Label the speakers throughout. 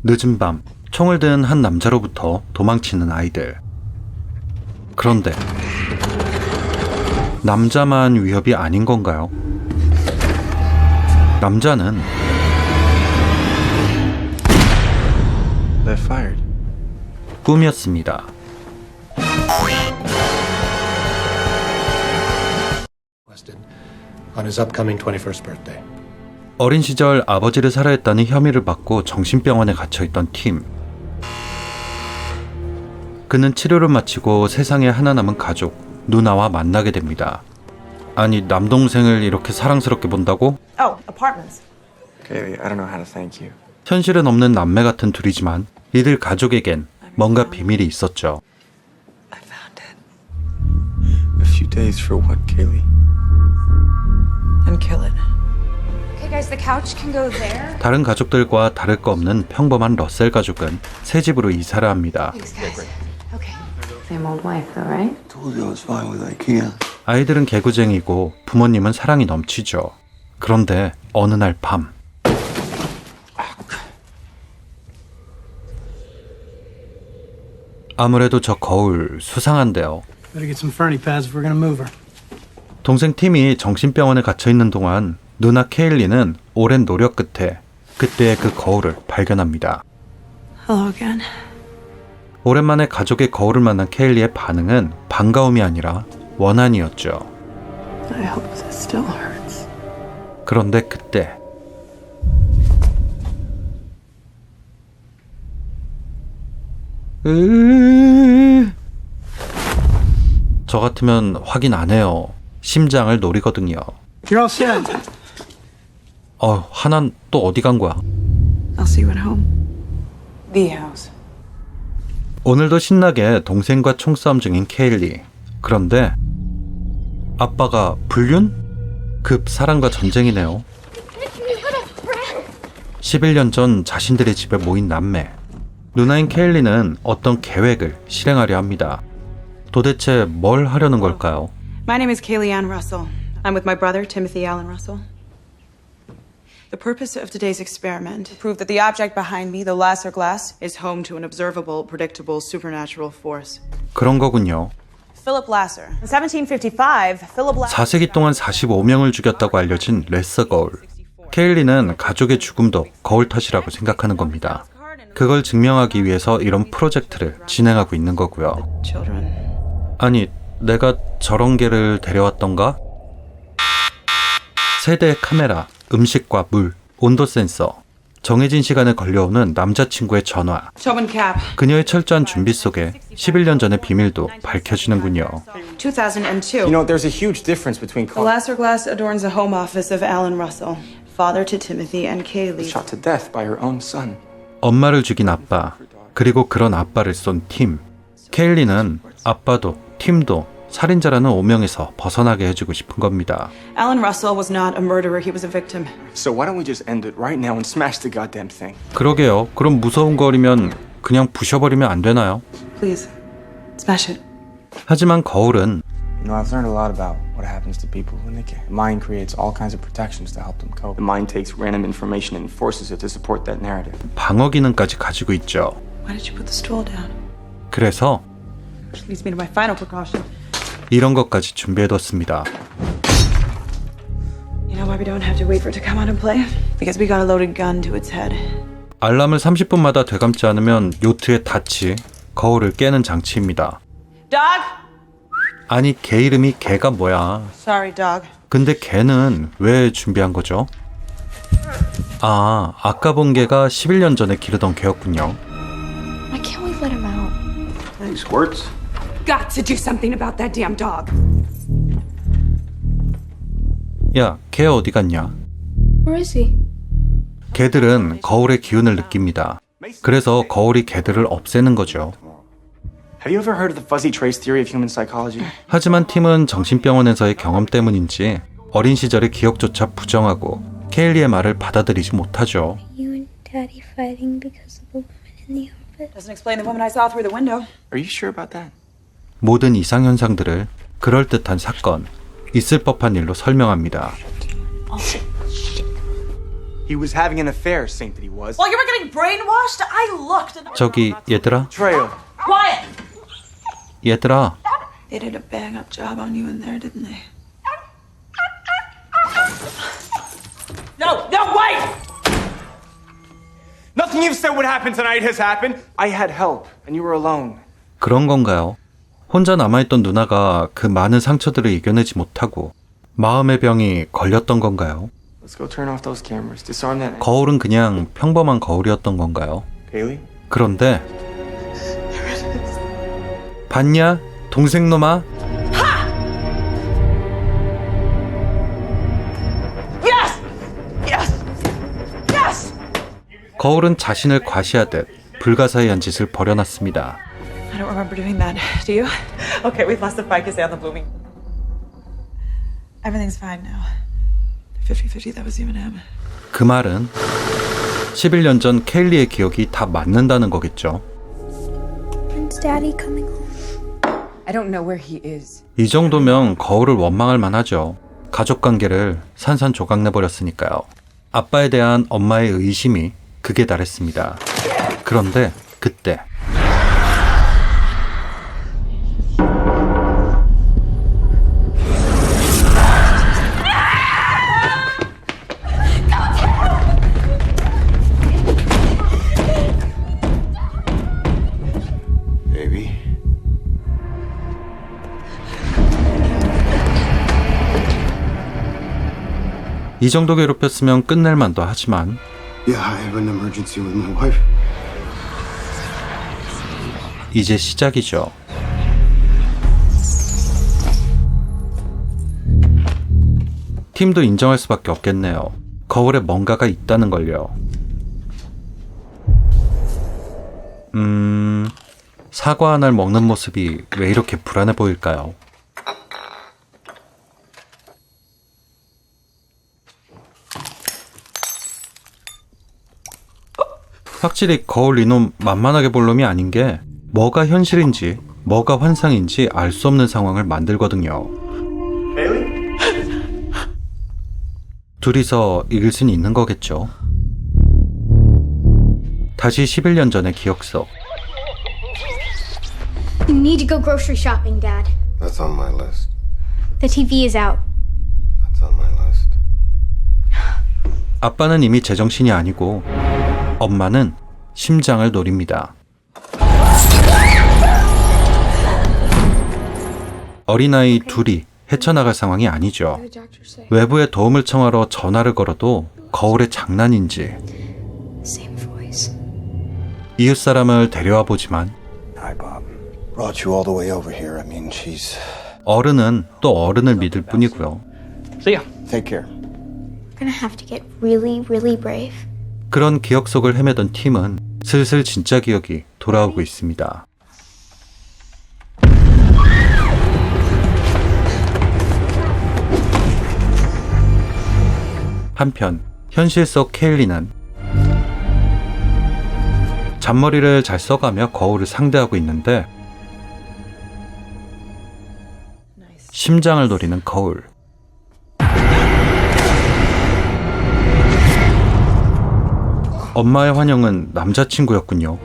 Speaker 1: 늦은 밤 총을 든 한 남자로부터 도망치는 아이들. 그런데 남자만 위협이 아닌 건가요? 남자는
Speaker 2: They're fired.
Speaker 1: 꿈이었습니다.
Speaker 3: On his upcoming 21st birthday.
Speaker 1: 어린 시절 아버지를 살해했다는 혐의를 받고 정신병원에 갇혀있던 팀. 그는 치료를 마치고 세상에 하나 남은 가족, 누나와 만나게 됩니다. 아니, 남동생을 이렇게 사랑스럽게 본다고?
Speaker 4: Oh, apartments.
Speaker 2: Kaylee, I don't know how to thank you.
Speaker 1: 현실은 없는 남매 같은 둘이지만 이들 가족에겐 뭔가 비밀이 있었죠.
Speaker 2: I found it. A few days for what, Kaylee?
Speaker 4: And kill it.
Speaker 5: Okay, guys, the couch can go there.
Speaker 1: 다른 가족들과 다를 거 없는 평범한 러셀 가족은 새 집으로 이사를 합니다.
Speaker 5: Thanks, guys. Okay.
Speaker 6: Same old wife, though, right?
Speaker 2: Told you I was fine with IKEA.
Speaker 1: 아이들은 개구쟁이고 부모님은 사랑이 넘치죠. 그런데 어느 날 밤 아무래도 저 거울 수상한데요.
Speaker 7: Better get some ferny pads if we're gonna move her.
Speaker 1: 동생 팀이 정신병원에 갇혀있는 동안 누나 케일리는 오랜 노력 끝에 그때의 그 거울을 발견합니다.
Speaker 4: Hello again.
Speaker 1: 오랜만에 가족의 거울을 만난 케일리의 반응은 반가움이 아니라 원한이었죠.
Speaker 4: I hope this still hurts.
Speaker 1: 그런데 그때 저 같으면 확인 안 해요. 심장을 노리거든요.
Speaker 7: You're all set.
Speaker 1: 하나는 또 어디 간 거야?
Speaker 4: I'll see you at home. The house.
Speaker 1: 오늘도 신나게 동생과 총싸움 중인 케일리. 그런데 아빠가 불륜? 급 사랑과 전쟁이네요. 11년 전 자신들의 집에 모인 남매. 누나인 케일리는 어떤 계획을 실행하려 합니다. 도대체 뭘 하려는 걸까요?
Speaker 4: My name is Kaylee Ann Russell. I'm with my brother, Timothy Allen Russell. The purpose of today's experiment is to prove that the object behind me, the Lasser glass, is home to an observable, predictable, supernatural force.
Speaker 1: 그런 거군요.
Speaker 4: Philip Lasser. In 1755, Philip Lasser...
Speaker 1: 4세기 동안 45명을 죽였다고 알려진 레서 거울. 케일리는 가족의 죽음도 거울 탓이라고 생각하는 겁니다. 그걸 증명하기 위해서 이런 프로젝트를 진행하고 있는 거고요.
Speaker 4: Children.
Speaker 1: 아니, 내가 저런 개를 데려왔던가? 세대의 카메라, 음식과 물, 온도 센서, 정해진 시간에 걸려오는 남자친구의 전화.
Speaker 4: Tobin Cap.
Speaker 1: 그녀의 철저한 준비 속에 11년 전의 비밀도 밝혀지는군요.
Speaker 4: 2002.
Speaker 2: You know, there's a huge difference between
Speaker 4: The Lasser glass adorns the home office of Alan Russell, father to Timothy and Kaylee.
Speaker 2: shot to death by her own son.
Speaker 1: 엄마를 죽인 아빠, 그리고 그런 아빠를 쏜 팀. 케일리는 아빠도 팀도 살인자라는 오명에서 벗어나게 해주고 싶은 겁니다.
Speaker 4: Alan Russell was not a murderer, he was a victim.
Speaker 2: So why don't we just end it right now and smash the goddamn thing?
Speaker 1: 그러게요. 그럼 무서운 거리면 그냥 부셔버리면 안 되나요?
Speaker 4: Please, smash it.
Speaker 1: 하지만 거울은
Speaker 2: You know, I've learned a lot about what happens to people when they get. The mind creates all kinds of protections to help them cope. The mind takes random information and enforces it to support that narrative.
Speaker 1: 방어 기능까지 가지고 있죠.
Speaker 4: Why did you put the stool down?
Speaker 1: 그래서
Speaker 4: Which leads me to my final precaution.
Speaker 1: 이런 것까지 준비해뒀습니다.
Speaker 4: You know why we don't have to wait for it to come out and play? Because we got a loaded gun to its head.
Speaker 1: 알람을 30분마다 되감지 않으면 요트의 닫이 거울을 깨는 장치입니다.
Speaker 4: Dog?
Speaker 1: 아니, 개 이름이 개가 뭐야.
Speaker 4: Sorry, dog.
Speaker 1: 근데 개는 왜 준비한 거죠? 아까 본 개가 11년 전에 기르던 개였군요.
Speaker 5: Why can't we let him out?
Speaker 2: Hey, squirts.
Speaker 5: Got to do something about that damn dog.
Speaker 1: 야, 개 어디 갔냐?
Speaker 5: Where is he?
Speaker 1: 개들은 거울의 기운을 느낍니다. 그래서 거울이 개들을 없애는 거죠.
Speaker 2: Have you ever heard of the fuzzy trace theory of human psychology?
Speaker 1: 하지만 팀은 정신병원에서의 경험 때문인지 어린 시절의 기억조차 부정하고 케일리의 말을 받아들이지 못하죠.
Speaker 8: You and Daddy fighting because of a woman in the office?
Speaker 4: Doesn't explain the woman I saw through the window.
Speaker 2: Are you sure about that?
Speaker 1: 모든 이상현상들을 그럴듯한 사건, 있을 법한 일로 설명합니다.
Speaker 2: He was having an affair, saint that he was.
Speaker 4: While you were getting brainwashed, I looked and...
Speaker 1: 저기 얘들아,
Speaker 2: Betrayal.
Speaker 4: Quiet!
Speaker 1: 얘들아.
Speaker 4: They did a bang-up job on you in there, didn't they? No, wait!
Speaker 2: Nothing you've said would happen tonight has happened. I had help, and you were alone.
Speaker 1: 그런 건가요? 혼자 남아있던 누나가 그 많은 상처들을 이겨내지 못하고 마음의 병이 걸렸던 건가요?
Speaker 2: Let's go turn off those cameras. Disarm that.
Speaker 1: 거울은 그냥 평범한 거울이었던 건가요?
Speaker 2: Kaylee?
Speaker 1: 그런데 봤냐? 동생놈아?
Speaker 4: Yes! Yes! Yes!
Speaker 1: 거울은 자신을 과시하듯 불가사의한 짓을 벌여놨습니다.
Speaker 4: I don't remember doing that. Do you? Okay, we've lost the ficus and the blooming. Everything's fine now. 50-50, that was M&M.
Speaker 1: 그 말은 11년 전 케일리의 기억이 다 맞는다는 거겠죠.
Speaker 8: When's Daddy coming home?
Speaker 6: I don't know where he is.
Speaker 1: 이 정도면 거울을 원망할 만하죠. 가족관계를 산산조각 내버렸으니까요. 아빠에 대한 엄마의 의심이 극에 달했습니다. 그런데 그때
Speaker 2: Baby.
Speaker 1: 이 정도 괴롭혔으면 끝낼 만도 하지만
Speaker 3: Yeah, I have an emergency with my wife.
Speaker 1: 이제 시작이죠. 팀도 인정할 수밖에 없겠네요. 거울에 뭔가가 있다는 걸요. 사과 하나를 먹는 모습이 왜 이렇게 불안해 보일까요? 확실히 거울 이놈 만만하게 볼 놈이 아닌 게 뭐가 현실인지 뭐가 환상인지 알 수 없는 상황을 만들거든요. 둘이서 이길 수는 있는 거겠죠. 다시 11년 전의 기억 속.
Speaker 8: You need to go grocery shopping, Dad.
Speaker 3: That's on my list.
Speaker 8: The TV is out.
Speaker 3: That's on my list.
Speaker 1: 아빠는 이미 제정신이 아니고 엄마는 심장을 노립니다. 어린아이 둘이 헤쳐나갈 상황이 아니죠. 외부에 도움을 청하러 전화를 걸어도 거울의 장난인지
Speaker 8: Same voice.
Speaker 1: 이웃 사람을 데려와 보지만
Speaker 3: Hi, Bob. Brought you all the way over here. I mean, she's...
Speaker 1: 어른은 또 어른을 믿을 뿐이고요.
Speaker 2: See ya.
Speaker 3: Take care.
Speaker 8: We're gonna have to get really, really brave.
Speaker 1: 그런 기억 속을 헤매던 팀은 슬슬 진짜 기억이 돌아오고 있습니다. 한편 현실 속 케일리는 잔머리를 잘 써가며 거울을 상대하고 있는데 심장을 노리는 거울. 엄마의 환영은 남자친구였군요.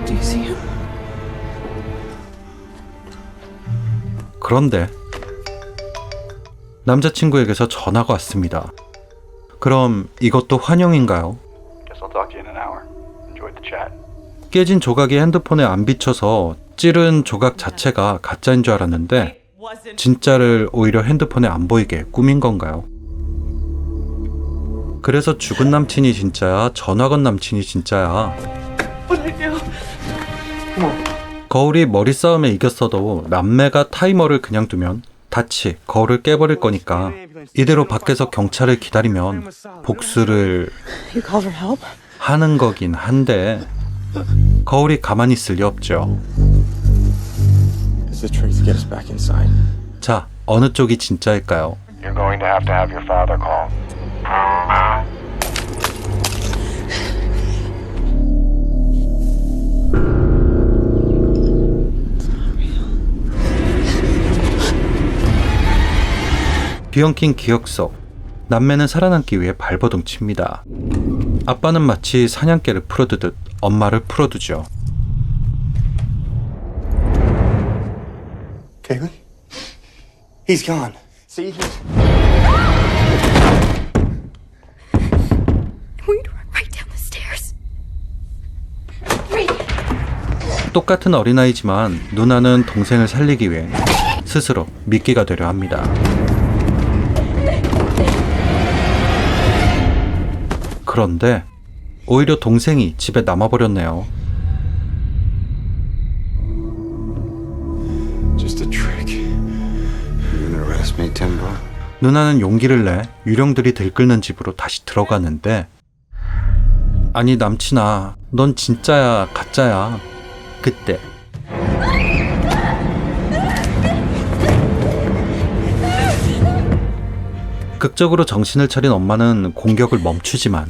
Speaker 4: Do you see him?
Speaker 1: 그런데 남자친구에게서 전화가 왔습니다. 그럼 이것도 환영인가요?
Speaker 9: Guess I'll talk to you in an hour. Enjoyed the chat.
Speaker 1: 깨진 조각이 핸드폰에 안 비쳐서 찌른 조각 자체가 가짜인 줄 알았는데 진짜를 오히려 핸드폰에 안 보이게 꾸민 건가요? 그래서 죽은 남친이 진짜야? 전화 건 남친이 진짜야? 거울이 머리 싸움에 이겼어도 남매가 타이머를 그냥 두면 다치 거울을 깨버릴 거니까 이대로 밖에서 경찰을 기다리면 복수를
Speaker 4: You called for help?
Speaker 1: 하는 거긴 한데 거울이 가만히 있을 리 없죠.
Speaker 2: It's the trick to get us back inside.
Speaker 1: 자, 어느 쪽이 진짜일까요?
Speaker 9: You're going to have your father call.
Speaker 1: 비엉킨 기억 속 남매는 살아남기 위해 발버둥 칩니다. 아빠는 마치 사냥개를 풀어두듯 엄마를 풀어두죠.
Speaker 3: Caitlin? He's gone. See?
Speaker 5: I want you to run right down the stairs.
Speaker 1: 똑같은 어린아이지만 누나는 동생을 살리기 위해 스스로 미끼가 되려 합니다. 그런데 오히려 동생이 집에 남아버렸네요.
Speaker 3: Just a trick. You gonna arrest me, Timbo?
Speaker 1: 누나는 용기를 내 유령들이 들끓는 집으로 다시 들어가는데, 아니 남친아, 넌 진짜야 가짜야. 그때 극적으로 정신을 차린 엄마는 공격을 멈추지만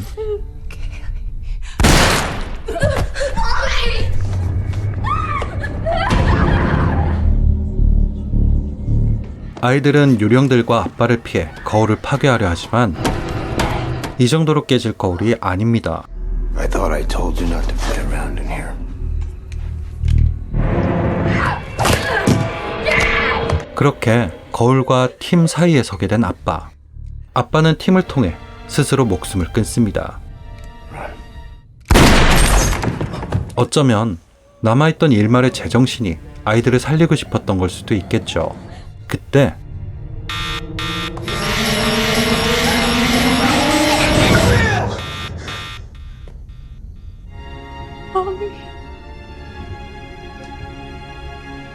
Speaker 1: 아이들은 유령들과 아빠를 피해 거울을 파괴하려 하지만 이 정도로 깨질 거울이 아닙니다.
Speaker 3: I thought I told you not to play around in here.
Speaker 1: 그렇게 거울과 팀 사이에 서게 된 아빠. 아빠는 팀을 통해 스스로 목숨을 끊습니다. 어쩌면 남아있던 일말의 제정신이 아이들을 살리고 싶었던 걸 수도 있겠죠. 그때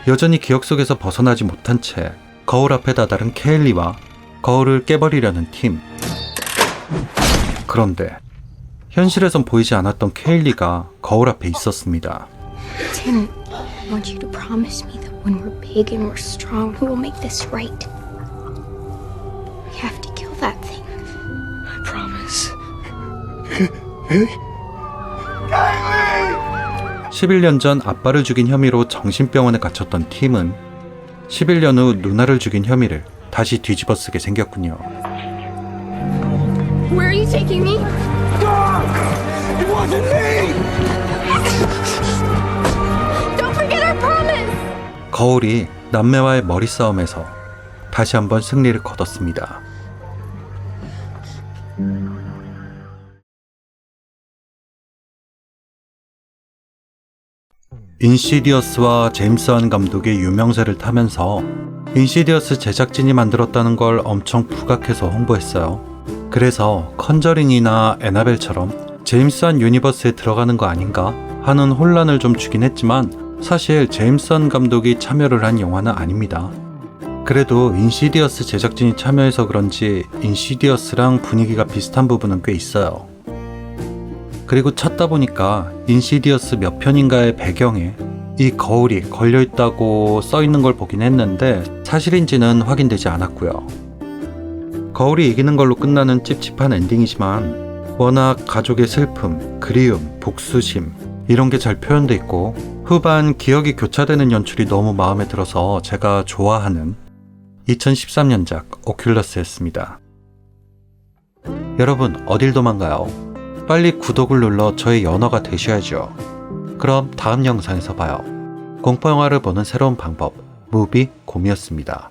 Speaker 1: 여전히 기억 속에서 벗어나지 못한 채 거울 앞에 다다른 케일리와 거울을 깨버리려는 팀. 그런데 현실에선 보이지 않았던 케일리가 거울 앞에 있었습니다.
Speaker 8: Tim, I want you to promise me that when we're big and we're strong, we will make this right. We have to kill that thing. I promise.
Speaker 1: 11년 전 아빠를 죽인 혐의로 정신병원에 gat혔던 팀은 11년 후 누나를 죽인 혐의를 다시 뒤집어 쓰게 생겼군요.
Speaker 5: Where are you taking me?
Speaker 3: It wasn't me!
Speaker 5: Don't forget our promise!
Speaker 1: 거울이 남매와의 머리 싸움에서 다시 한번 승리를 거뒀습니다. 인시디어스와 제임스 완 감독의 유명세를 타면서 인시디어스 제작진이 만들었다는 걸 엄청 부각해서 홍보했어요. 그래서 컨저링이나 애나벨처럼 제임스 완 유니버스에 들어가는 거 아닌가 하는 혼란을 좀 주긴 했지만 사실 제임스 완 감독이 참여를 한 영화는 아닙니다. 그래도 인시디어스 제작진이 참여해서 그런지 인시디어스랑 분위기가 비슷한 부분은 꽤 있어요. 그리고 찾다 보니까 인시디어스 몇 편인가의 배경에 이 거울이 걸려있다고 써있는 걸 보긴 했는데 사실인지는 확인되지 않았고요. 거울이 이기는 걸로 끝나는 찝찝한 엔딩이지만 워낙 가족의 슬픔, 그리움, 복수심 이런 게 잘 표현돼 있고 후반 기억이 교차되는 연출이 너무 마음에 들어서 제가 좋아하는 2013년작 오큘러스였습니다. 여러분 어딜 도망가요? 빨리 구독을 눌러 저의 연어가 되셔야죠. 그럼 다음 영상에서 봐요. 공포영화를 보는 새로운 방법 무비곰이었습니다.